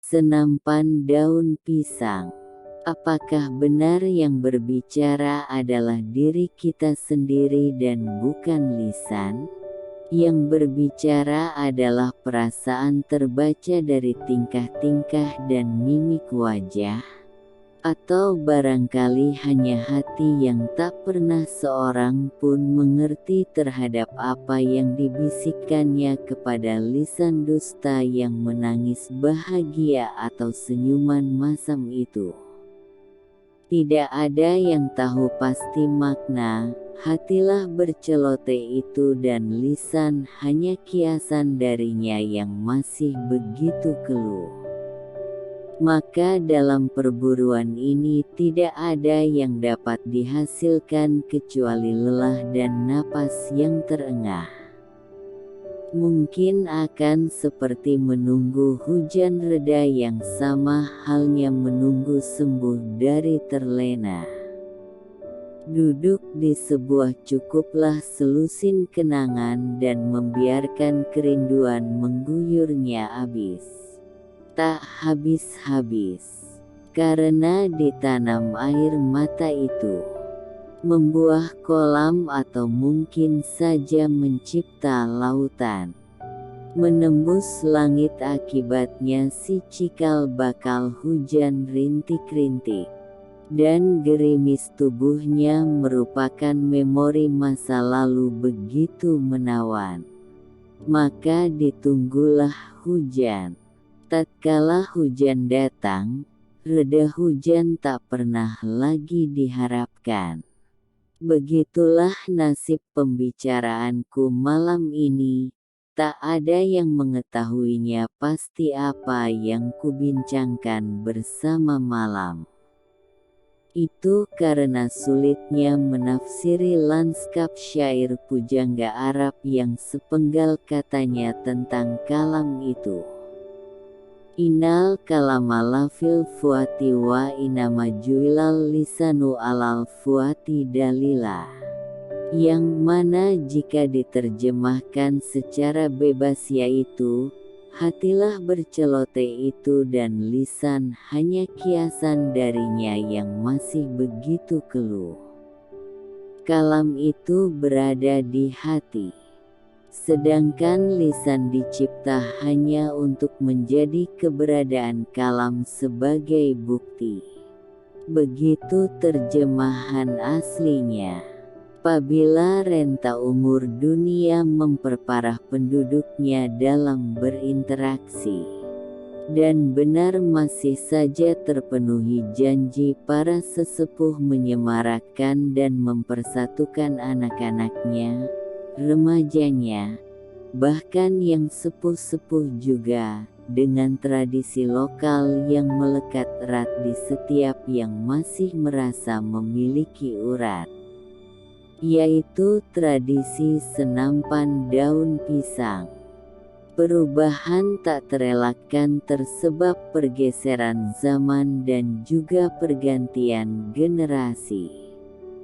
Senampan daun pisang. Apakah benar yang berbicara adalah diri kita sendiri dan bukan lisan? Yang berbicara adalah perasaan terbaca dari tingkah-tingkah dan mimik wajah? Atau barangkali hanya hati yang tak pernah seorang pun mengerti terhadap apa yang dibisikkannya kepada lisan dusta yang menangis bahagia atau senyuman masam itu? Tidak ada yang tahu pasti makna, hatilah bercelote itu dan lisan hanya kiasan darinya yang masih begitu keluh. Maka dalam perburuan ini tidak ada yang dapat dihasilkan kecuali lelah dan napas yang terengah. Mungkin akan seperti menunggu hujan reda yang sama halnya menunggu sembuh dari terlena. Duduk di sebuah cukuplah selusin kenangan dan membiarkan kerinduan mengguyurnya abis. Tak habis-habis, karena ditanam air mata itu, membuah kolam atau mungkin saja mencipta lautan, menembus langit akibatnya si cikal bakal hujan rintik-rintik, dan gerimis tubuhnya merupakan memori masa lalu begitu menawan. Maka ditunggulah hujan. Tatkala hujan datang, reda hujan tak pernah lagi diharapkan. Begitulah nasib pembicaraanku malam ini, tak ada yang mengetahuinya pasti apa yang kubincangkan bersama malam. Itu karena sulitnya menafsiri lanskap syair pujangga Arab yang sepenggal katanya tentang kalam itu. Innal kalama lafil fuati wa inama juilal lisanu alal fuati dalila. Yang mana jika diterjemahkan secara bebas yaitu, hatilah bercelote itu dan lisan hanya kiasan darinya yang masih begitu keluh. Kalam itu berada di hati. Sedangkan lisan dicipta hanya untuk menjadi keberadaan kalam sebagai bukti. Begitu terjemahan aslinya. Apabila renta umur dunia memperparah penduduknya dalam berinteraksi, dan benar masih saja terpenuhi janji para sesepuh menyemarakkan dan mempersatukan anak-anaknya, remajanya, bahkan yang sepuh-sepuh juga, dengan tradisi lokal yang melekat erat di setiap yang masih merasa memiliki urat, yaitu tradisi senampan daun pisang. Perubahan tak terelakkan tersebab pergeseran zaman dan juga pergantian generasi.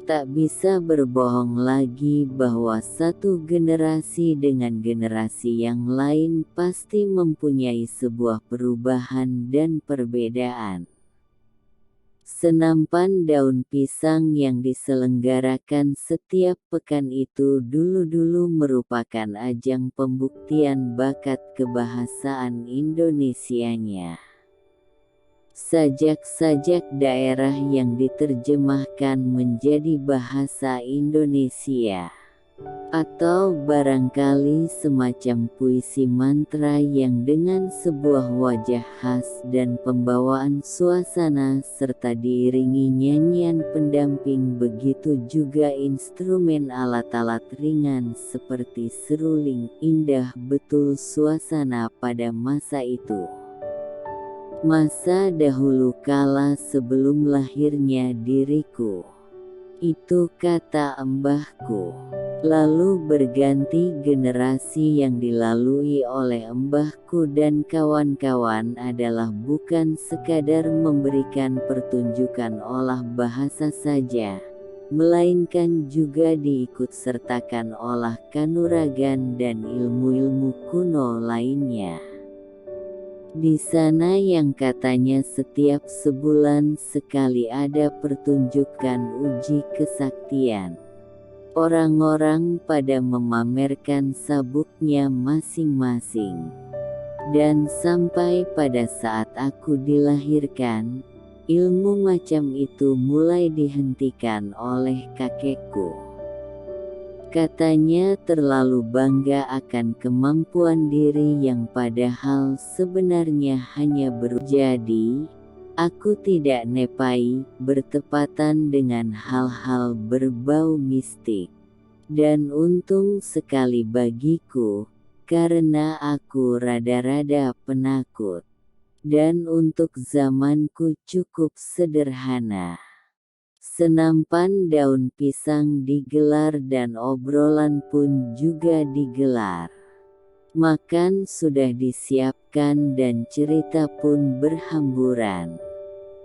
Tak bisa berbohong lagi bahwa satu generasi dengan generasi yang lain pasti mempunyai sebuah perubahan dan perbedaan. Senampan daun pisang yang diselenggarakan setiap pekan itu dulu-dulu merupakan ajang pembuktian bakat kebahasaan Indonesianya. Sajak-sajak daerah yang diterjemahkan menjadi bahasa Indonesia, atau barangkali semacam puisi mantra yang dengan sebuah wajah khas dan pembawaan suasana serta diiringi nyanyian pendamping, begitu juga instrumen alat-alat ringan seperti seruling. Indah betul suasana pada masa itu. Masa dahulu kala sebelum lahirnya diriku. Itu kata embahku. Lalu berganti generasi yang dilalui oleh embahku dan kawan-kawan adalah bukan sekadar memberikan pertunjukan olah bahasa saja, melainkan juga diikutsertakan olah kanuragan dan ilmu-ilmu kuno lainnya. Di sana yang katanya setiap sebulan sekali ada pertunjukan uji kesaktian. Orang-orang pada memamerkan sabuknya masing-masing. Dan sampai pada saat aku dilahirkan, ilmu macam itu mulai dihentikan oleh kakekku. Katanya terlalu bangga akan kemampuan diri yang padahal sebenarnya hanya jadi, aku tidak nepai, bertepatan dengan hal-hal berbau mistik. Dan untung sekali bagiku, karena aku rada-rada penakut. Dan untuk zamanku cukup sederhana. Senampan daun pisang digelar dan obrolan pun juga digelar. Makan sudah disiapkan dan cerita pun berhamburan.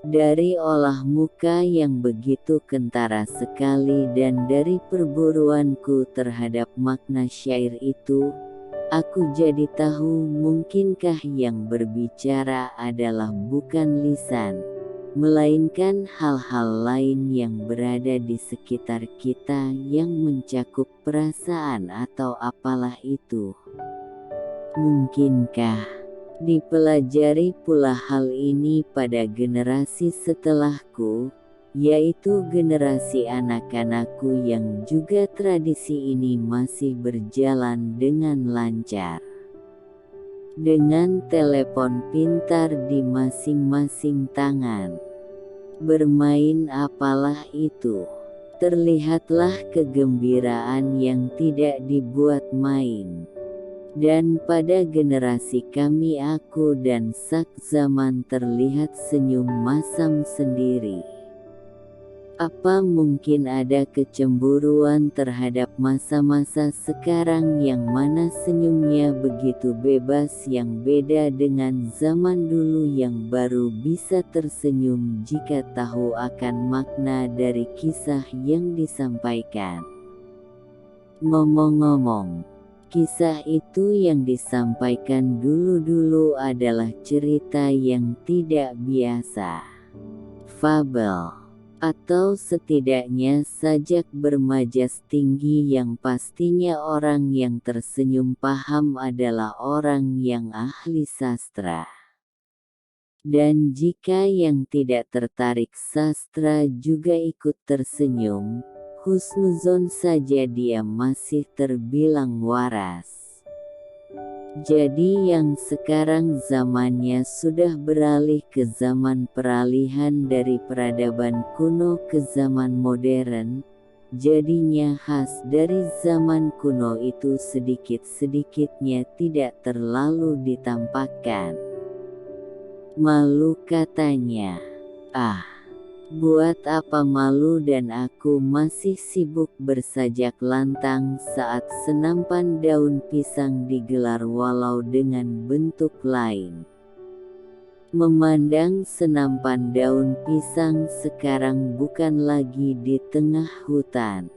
Dari olah muka yang begitu kentara sekali dan dari perburuanku terhadap makna syair itu, aku jadi tahu mungkinkah yang berbicara adalah bukan lisan, melainkan hal-hal lain yang berada di sekitar kita yang mencakup perasaan atau apalah itu. Mungkinkah dipelajari pula hal ini pada generasi setelahku, yaitu generasi anak-anakku yang juga tradisi ini masih berjalan dengan lancar. Dengan telepon pintar di masing-masing tangan. Bermain apalah itu. Terlihatlah kegembiraan yang tidak dibuat main. Dan pada generasi kami aku dan sak zaman terlihat senyum masam sendiri. Apa mungkin ada kecemburuan terhadap masa-masa sekarang yang mana senyumnya begitu bebas yang beda dengan zaman dulu yang baru bisa tersenyum jika tahu akan makna dari kisah yang disampaikan. Ngomong-ngomong, kisah itu yang disampaikan dulu-dulu adalah cerita yang tidak biasa. Fabel. Atau setidaknya sajak bermajas tinggi yang pastinya orang yang tersenyum paham adalah orang yang ahli sastra. Dan jika yang tidak tertarik sastra juga ikut tersenyum, husnuzon saja dia masih terbilang waras. Jadi yang sekarang zamannya sudah beralih ke zaman peralihan dari peradaban kuno ke zaman modern, jadinya khas dari zaman kuno itu sedikit-sedikitnya tidak terlalu ditampakkan. Malu katanya. Buat apa malu dan aku masih sibuk bersajak lantang saat senampan daun pisang digelar walau dengan bentuk lain. Memandang senampan daun pisang sekarang bukan lagi di tengah hutan.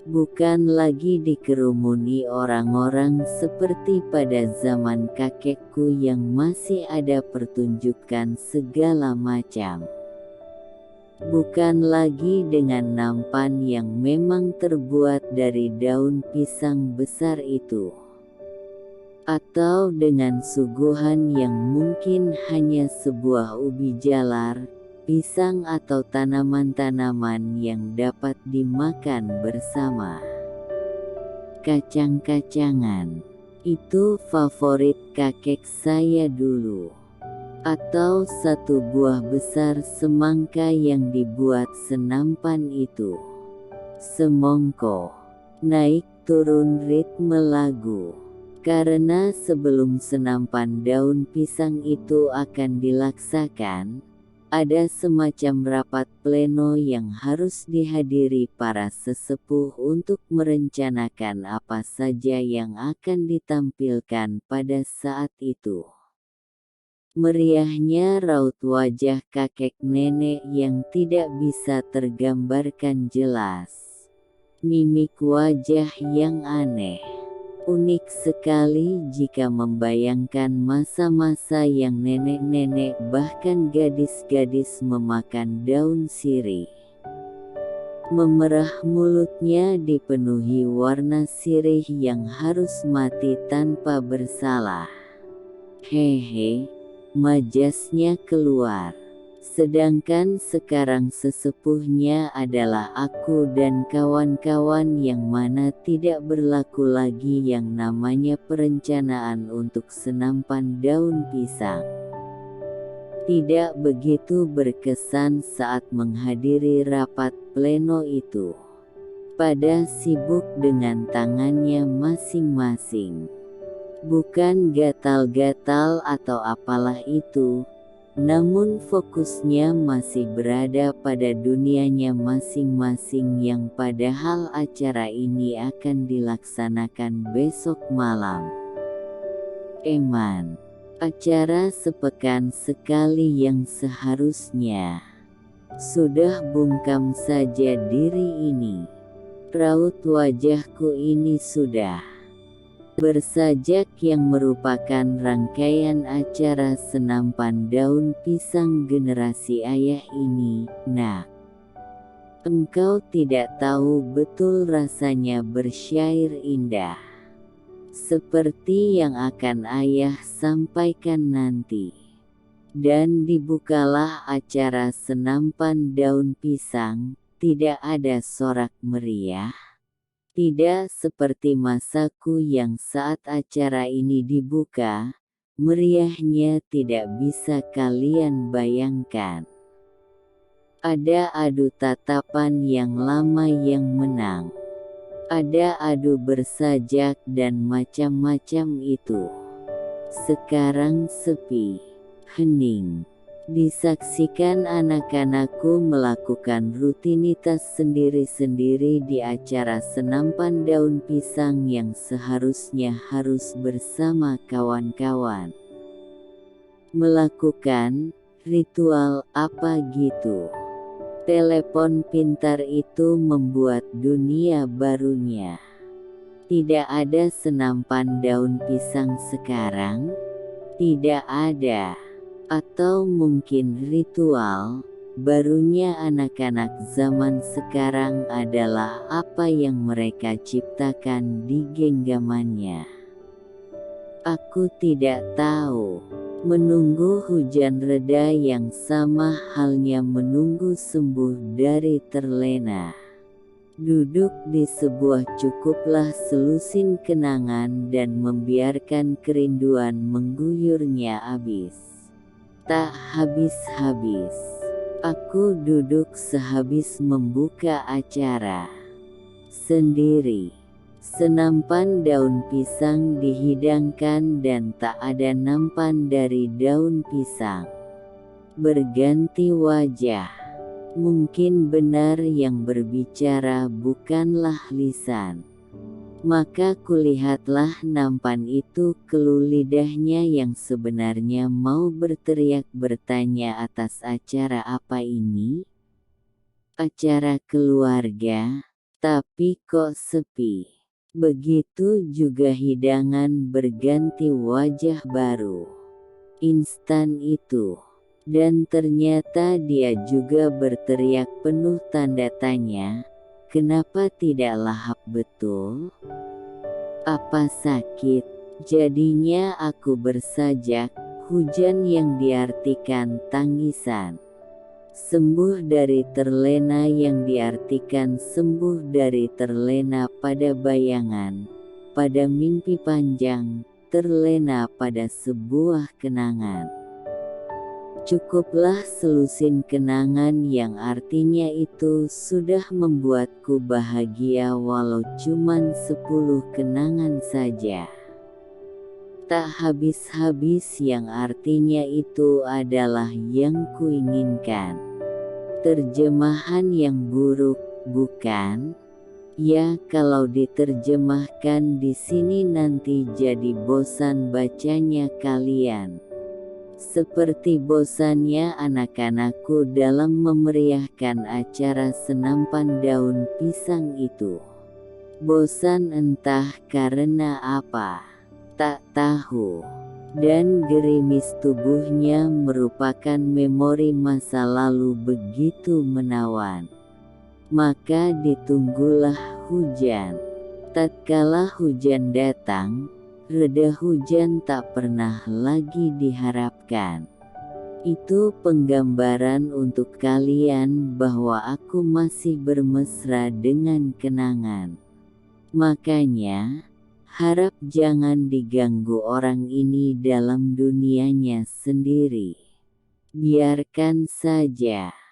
Bukan lagi dikerumuni orang-orang seperti pada zaman kakekku yang masih ada pertunjukan segala macam. Bukan lagi dengan nampan yang memang terbuat dari daun pisang besar itu. Atau dengan suguhan yang mungkin hanya sebuah ubi jalar, pisang atau tanaman-tanaman yang dapat dimakan bersama. Kacang-kacangan. Itu favorit kakek saya dulu. Atau satu buah besar semangka yang dibuat senampan itu. Semongko. Naik turun ritme lagu. Karena sebelum senampan daun pisang itu akan dilaksakan, ada semacam rapat pleno yang harus dihadiri para sesepuh untuk merencanakan apa saja yang akan ditampilkan pada saat itu. Meriahnya raut wajah kakek nenek yang tidak bisa tergambarkan jelas. Mimik wajah yang aneh. Unik sekali jika membayangkan masa-masa yang nenek-nenek bahkan gadis-gadis memakan daun sirih. Memerah mulutnya dipenuhi warna sirih yang harus mati tanpa bersalah. Hehe, majasnya keluar. Sedangkan sekarang sesepuhnya adalah aku dan kawan-kawan yang mana tidak berlaku lagi yang namanya perencanaan untuk senampan daun pisang. Tidak begitu berkesan saat menghadiri rapat pleno itu. Pada sibuk dengan tangannya masing-masing. Bukan gatal-gatal atau apalah itu. Namun fokusnya masih berada pada dunianya masing-masing yang padahal acara ini akan dilaksanakan besok malam. Eman, acara sepekan sekali yang seharusnya sudah bungkam saja diri ini. Raut wajahku ini sudah bersajak yang merupakan rangkaian acara senampan daun pisang generasi ayah ini, nak. Engkau tidak tahu betul rasanya bersyair indah. Seperti yang akan ayah sampaikan nanti. Dan dibukalah acara senampan daun pisang, tidak ada sorak meriah. Tidak seperti masaku yang saat acara ini dibuka, meriahnya tidak bisa kalian bayangkan. Ada adu tatapan yang lama yang menang. Ada adu bersajak dan macam-macam itu. Sekarang sepi, hening. Disaksikan anak-anakku melakukan rutinitas sendiri-sendiri di acara senampan daun pisang yang seharusnya harus bersama kawan-kawan. Melakukan ritual apa gitu. Telepon pintar itu membuat dunia barunya. Tidak ada senampan daun pisang sekarang? Tidak ada. Atau mungkin ritual barunya anak-anak zaman sekarang adalah apa yang mereka ciptakan di genggamannya. Aku tidak tahu. Menunggu hujan reda yang sama halnya menunggu sembuh dari terlena. Duduk di sebuah cukuplah selusin kenangan dan membiarkan kerinduan mengguyurnya abis. Tak habis-habis. Aku duduk sehabis membuka acara. Sendiri. Senampan daun pisang dihidangkan dan tak ada nampan dari daun pisang. Berganti wajah. Mungkin benar yang berbicara bukanlah lisan. Maka kulihatlah nampan itu keluh lidahnya yang sebenarnya mau berteriak bertanya atas acara apa ini? Acara keluarga, tapi kok sepi. Begitu juga hidangan berganti wajah baru. Instan itu. Dan ternyata dia juga berteriak penuh tanda tanya. Kenapa tidak lahap betul? Apa sakit? Jadinya aku bersajak, hujan yang diartikan tangisan. Sembuh dari terlena yang diartikan sembuh dari terlena pada bayangan, pada mimpi panjang, terlena pada sebuah kenangan. Cukuplah selusin kenangan yang artinya itu sudah membuatku bahagia walau cuman 10 kenangan saja. Tak habis-habis yang artinya itu adalah yang kuinginkan. Terjemahan yang buruk, bukan? Ya kalau diterjemahkan di sini nanti jadi bosan bacanya kalian. Seperti bosannya anak-anakku dalam memeriahkan acara senampan daun pisang itu. Bosan entah karena apa, tak tahu. Dan gerimis tubuhnya merupakan memori masa lalu begitu menawan. Maka ditunggulah hujan. Tatkala hujan datang, reda hujan tak pernah lagi diharapkan. Itu penggambaran untuk kalian bahwa aku masih bermesra dengan kenangan. Makanya, harap jangan diganggu orang ini dalam dunianya sendiri. Biarkan saja.